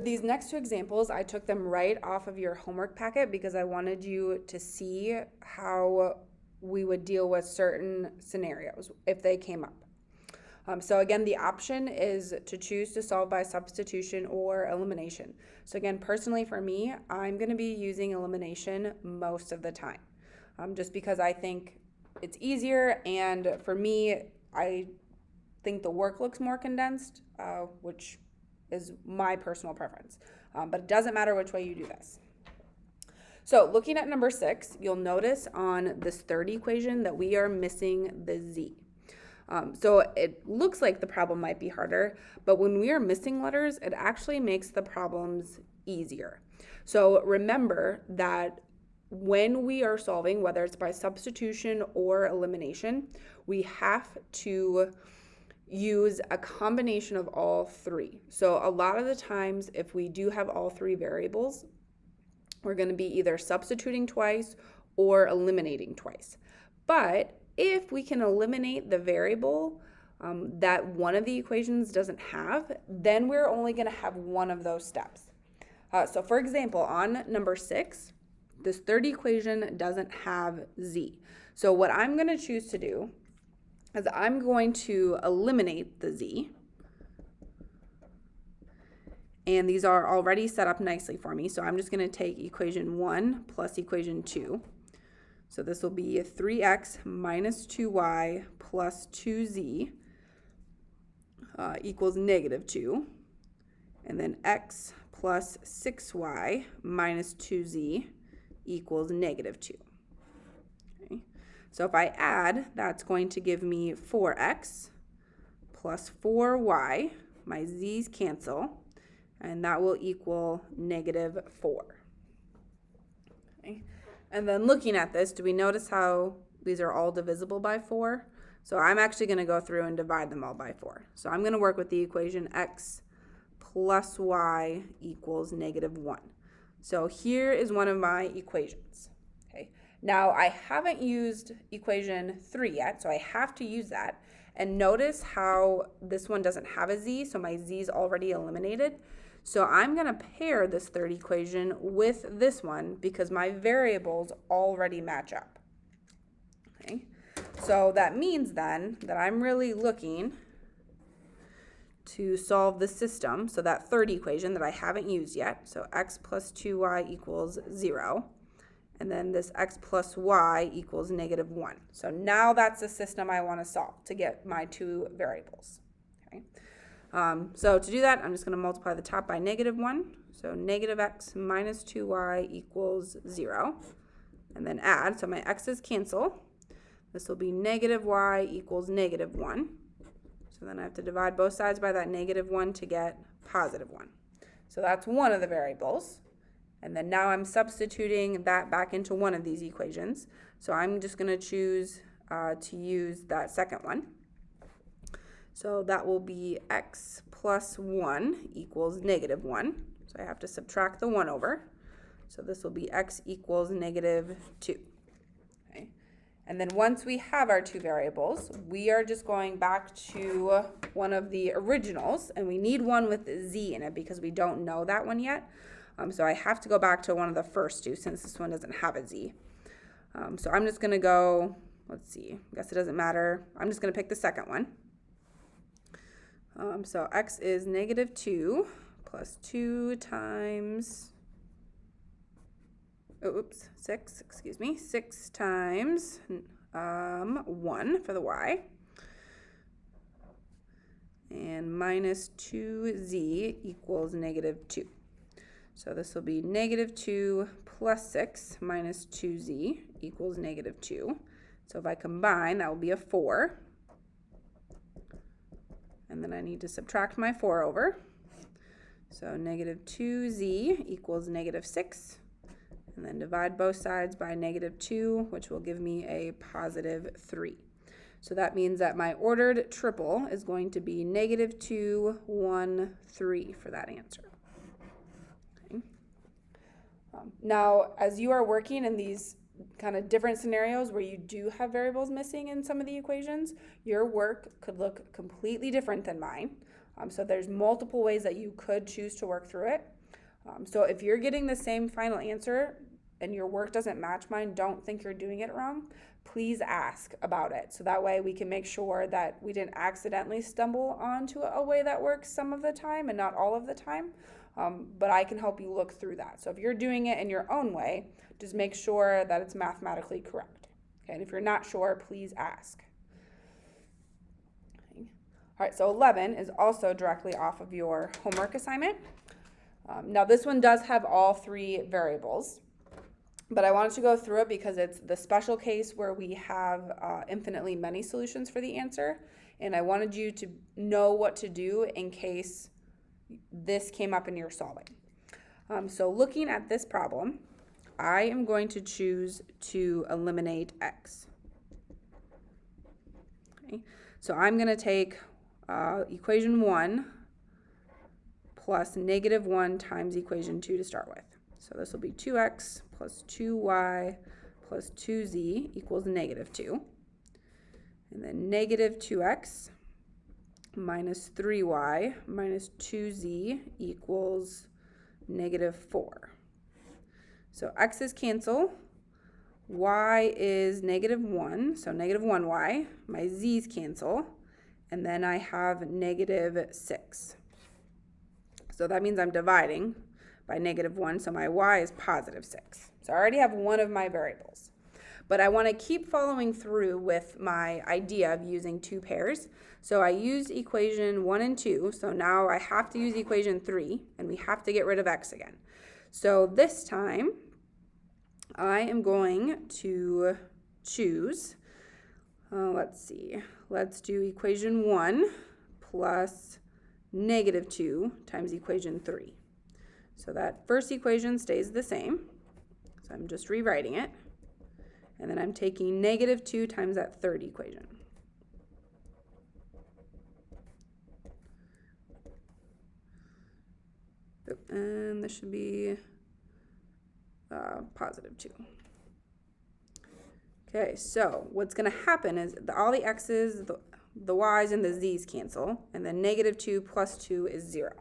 These next two examples, I took them right off of your homework packet because I wanted you to see how we would deal with certain scenarios if they came up. So again, the option is to choose to solve by substitution or elimination. So again, personally for me, I'm going to be using elimination most of the time, just because I think it's easier, and for me, I think the work looks more condensed, which is my personal preference. But it doesn't matter which way you do this. So looking at number 6, you'll notice on this third equation that we are missing the z. So it looks like the problem might be harder, but when we are missing letters, it actually makes the problems easier. So remember that when we are solving, whether it's by substitution or elimination, we have to use a combination of all three. So a lot of the times, if we do have all three variables, we're going to be either substituting twice or eliminating twice. But if we can eliminate the variable that one of the equations doesn't have, then we're only going to have one of those steps. So for example, on number 6, this third equation doesn't have z. So what I'm going to choose to do is I'm going to eliminate the z. And these are already set up nicely for me. So I'm just going to take equation 1 plus equation 2. So this will be 3x minus 2y plus 2z equals negative 2. And then x plus 6y minus 2z equals negative 2. Okay. So if I add, that's going to give me 4x plus 4y. My z's cancel, and that will equal negative 4. Okay. And then looking at this, do we notice how these are all divisible by 4? So I'm actually going to go through and divide them all by 4. So I'm going to work with the equation x plus y equals negative 1. So here is one of my equations. Okay. Now I haven't used equation 3 yet, so I have to use that. And notice how this one doesn't have a z, so my z is already eliminated. So I'm going to pair this third equation with this one because my variables already match up. Okay. So that means then that I'm really looking to solve the system, so that third equation that I haven't used yet, so x plus 2y equals 0, and then this x plus y equals negative 1. So now that's the system I want to solve to get my two variables. Okay. So to do that, I'm just going to multiply the top by negative 1, so negative x minus 2y equals 0, and then add, so my x's cancel. This will be negative y equals negative 1. So then I have to divide both sides by that negative 1 to get positive 1. So that's one of the variables. And then now I'm substituting that back into one of these equations. So I'm just going to choose to use that second one. So that will be x plus 1 equals negative 1. So I have to subtract the 1 over. So this will be x equals negative 2. Okay. And then once we have our two variables, we are just going back to one of the originals, and we need one with z in it because we don't know that one yet. So I have to go back to one of the first two since this one doesn't have a z. So I'm just going to go, let's see, I guess it doesn't matter. I'm just going to pick the second one. So x is negative 2 plus 2 times, 6 times 1 for the y, and minus 2z equals negative 2. So this will be negative 2 plus 6 minus 2z equals negative 2. So if I combine, that will be a 4. And then I need to subtract my 4 over. So negative 2z equals negative 6. And then divide both sides by negative 2, which will give me a positive 3. So that means that my ordered triple is going to be negative 2, 1, 3 for that answer. Okay. Now, as you are working in these kind of different scenarios where you do have variables missing in some of the equations, your work could look completely different than mine. So there's multiple ways that you could choose to work through it. So if you're getting the same final answer and your work doesn't match mine, don't think you're doing it wrong. Please ask about it. So that way we can make sure that we didn't accidentally stumble onto a way that works some of the time and not all of the time. But I can help you look through that. So if you're doing it in your own way, just make sure that it's mathematically correct. Okay, and if you're not sure, please ask. Okay. All right, so 11 is also directly off of your homework assignment. Now this one does have all three variables, but I wanted to go through it because it's the special case where we have infinitely many solutions for the answer, and I wanted you to know what to do in case this came up in your solving. So looking at this problem, I am going to choose to eliminate x. Okay. So I'm going to take equation 1 plus negative 1 times equation 2 to start with. So this will be 2x plus 2y plus 2z equals negative 2. And then negative 2x minus 3y minus 2z equals negative 4. So x's cancel, y is negative 1, so negative 1y, my z's cancel, and then I have negative 6. So that means I'm dividing by negative 1, so my y is positive 6. So I already have one of my variables. But I want to keep following through with my idea of using two pairs. So I used equation 1 and 2, so now I have to use equation 3, and we have to get rid of x again. So this time, I am going to choose, let's do equation 1 plus negative 2 times equation 3. So that first equation stays the same, so I'm just rewriting it, and then I'm taking negative 2 times that third equation. And this should be positive 2. Okay, so what's going to happen is all the x's, the y's, and the z's cancel, and then negative 2 plus 2 is 0.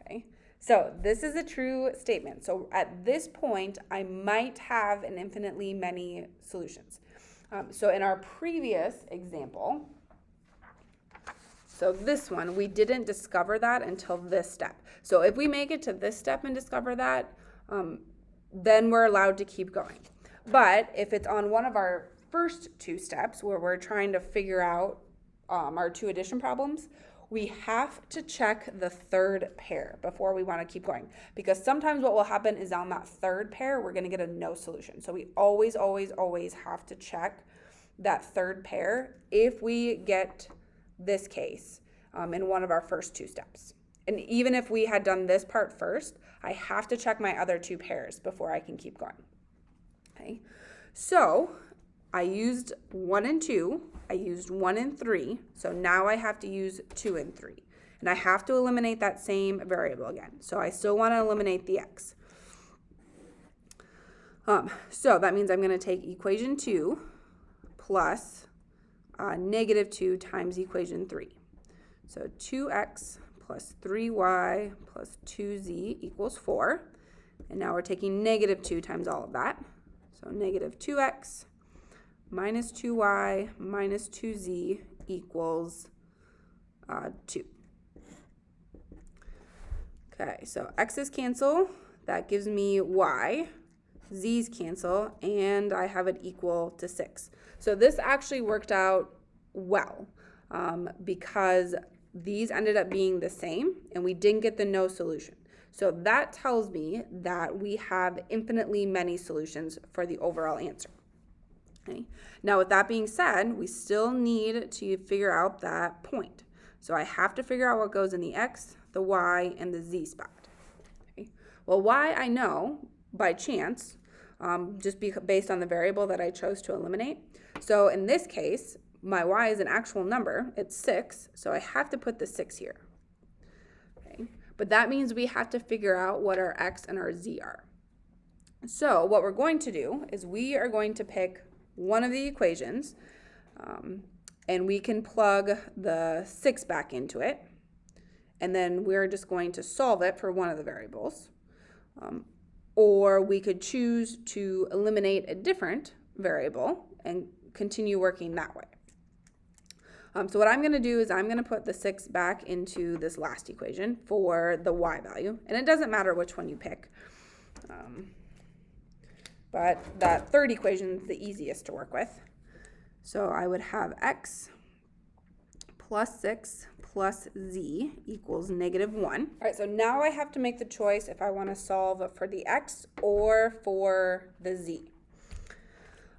Okay, so this is a true statement. So at this point, I might have an infinitely many solutions. So in our previous example, so this one, we didn't discover that until this step. So if we make it to this step and discover that, then we're allowed to keep going. But if it's on one of our first two steps where we're trying to figure out our two addition problems, we have to check the third pair before we want to keep going. Because sometimes what will happen is on that third pair, we're going to get a no solution. So we always, always, always have to check that third pair if we get this case in one of our first two steps. And even if we had done this part first, I have to check my other two pairs before I can keep going. Okay, so I used 1 and 2, I used 1 and 3, so now I have to use 2 and 3. And I have to eliminate that same variable again. So I still want to eliminate the x. So that means I'm going to take equation 2 plus negative 2 times equation 3. So 2x plus 3y plus 2z equals 4. And now we're taking negative 2 times all of that. So negative 2x minus 2y minus 2z equals 2. Okay, so x's cancel. That gives me y. Z's cancel, and I have it equal to 6. So this actually worked out well because these ended up being the same, and we didn't get the no solution. So that tells me that we have infinitely many solutions for the overall answer. Okay. Now, with that being said, we still need to figure out that point. So I have to figure out what goes in the x, the y, and the z spot. Okay. Well, y I know by chance, just based on the variable that I chose to eliminate. So in this case, my y is an actual number. It's 6, so I have to put the 6 here. Okay. But that means we have to figure out what our x and our z are. So what we're going to do is we are going to pick one of the equations, and we can plug the 6 back into it. and then we're just going to solve it for one of the variables. Or we could choose to eliminate a different variable and continue working that way. So what I'm going to do is I'm going to put the 6 back into this last equation for the y value. And it doesn't matter which one you pick. But that third equation is the easiest to work with. So I would have x plus 6 plus z equals -1. All right, so now I have to make the choice if I want to solve for the x or for the z.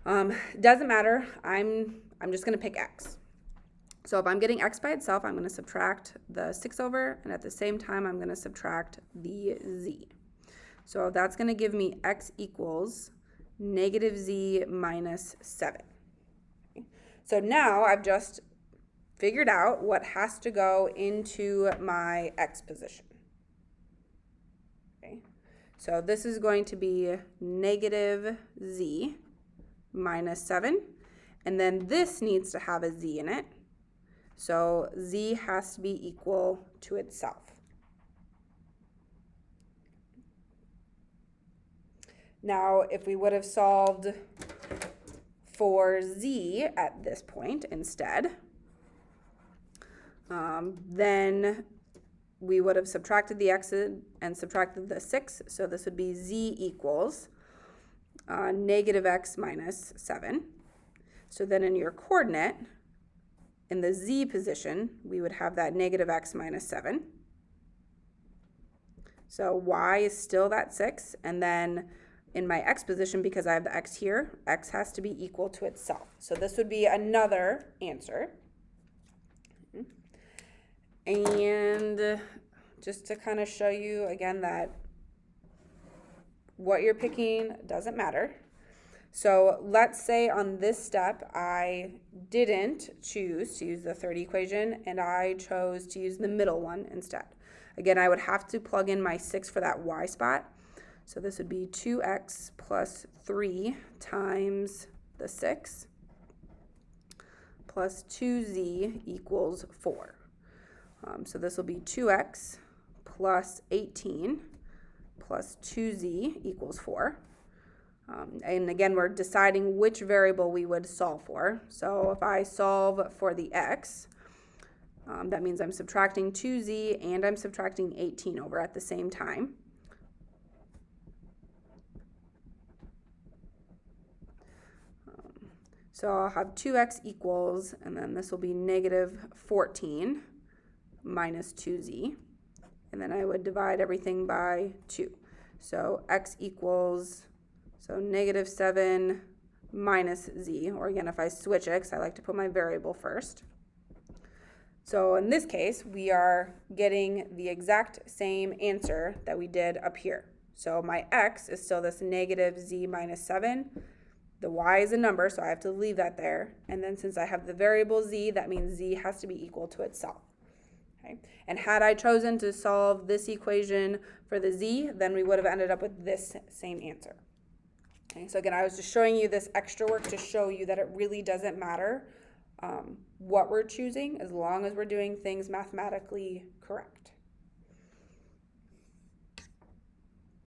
Doesn't matter. I'm just going to pick x. So if I'm getting x by itself, I'm going to subtract the 6 over, and at the same time, I'm going to subtract the z. So that's going to give me x equals -z minus 7. Okay. So now I've just figured out what has to go into my x position. Okay. So this is going to be -z minus 7, and then this needs to have a z in it. So z has to be equal to itself. Now, if we would have solved for z at this point instead, then we would have subtracted the x and subtracted the 6. So this would be z equals -x minus 7. So then in your coordinate, in the z position, we would have that -x minus 7. So y is still that 6. And then in my x position, because I have the x here, x has to be equal to itself. So this would be another answer. And just to kind of show you again that what you're picking doesn't matter. So let's say on this step, I didn't choose to use the third equation and I chose to use the middle one instead. Again, I would have to plug in my 6 for that y spot. So this would be 2x plus 3 times the 6 plus 2z equals 4. So this will be 2x plus 18 plus 2z equals 4. And again, we're deciding which variable we would solve for. So if I solve for the x, that means I'm subtracting 2z and I'm subtracting 18 over at the same time. So I'll have 2x equals, and then this will be -14 minus 2z. And then I would divide everything by 2. So x equals, so -7 minus z, or again, if I switch it, because I like to put my variable first. So in this case, we are getting the exact same answer that we did up here. So my x is still this -z minus 7. The y is a number, so I have to leave that there. And then since I have the variable z, that means z has to be equal to itself. Okay? And had I chosen to solve this equation for the z, then we would have ended up with this same answer. Okay? So again, I was just showing you this extra work to show you that it really doesn't matter what we're choosing as long as we're doing things mathematically correct.